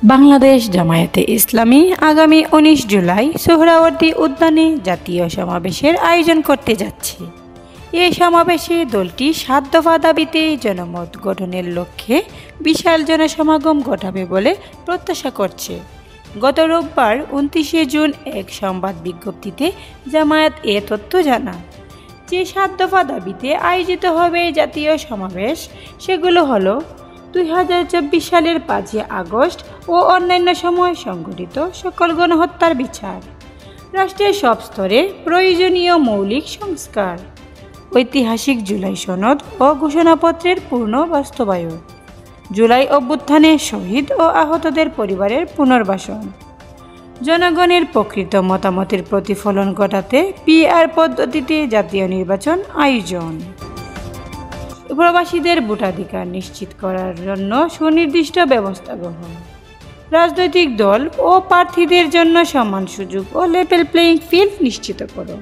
বাংলাদেশ জামায়াতে ইসলামী আগামী ১৯ জুলাই সোহরাওয়ার্দী উদ্যানে জাতীয় সমাবেশের আয়োজন করতে যাচ্ছে। এ সমাবেশে দলটি ৭ দফা দাবিতে জনমত গঠনের লক্ষ্যে বিশাল জনসমাগম ঘটাবে বলে প্রত্যাশা করছে। গত রোববার ২৯ জুন এক সংবাদ বিজ্ঞপ্তিতে জামায়াত এ তথ্য জানায়। যে ৭ দফা দাবিতে আয়োজিত হবে জাতীয় সমাবেশ সেগুলো হলো ২০২৪ সালের ৫ই আগস্ট ও অন্যান্য সময় সংঘটিত সকল গণহত্যার বিচার, রাষ্ট্রের সব স্তরে প্রয়োজনীয় মৌলিক সংস্কার, ঐতিহাসিক জুলাই সনদ ও ঘোষণাপত্রের পূর্ণ বাস্তবায়ন, জুলাই অভ্যুত্থানে শহীদ ও আহতদের পরিবারের পুনর্বাসন, জনগণের প্রকৃত মতামতের প্রতিফলন ঘটাতে পিআর পদ্ধতিতে জাতীয় নির্বাচন আয়োজন, প্রবাসীদের ভোটাধিকার নিশ্চিত করার জন্য সুনির্দিষ্ট ব্যবস্থা গ্রহণ, রাজনৈতিক দল ও প্রার্থীদের জন্য সমান সুযোগ ও লেভেল প্লেয়িং ফিল্ড নিশ্চিতকরণ।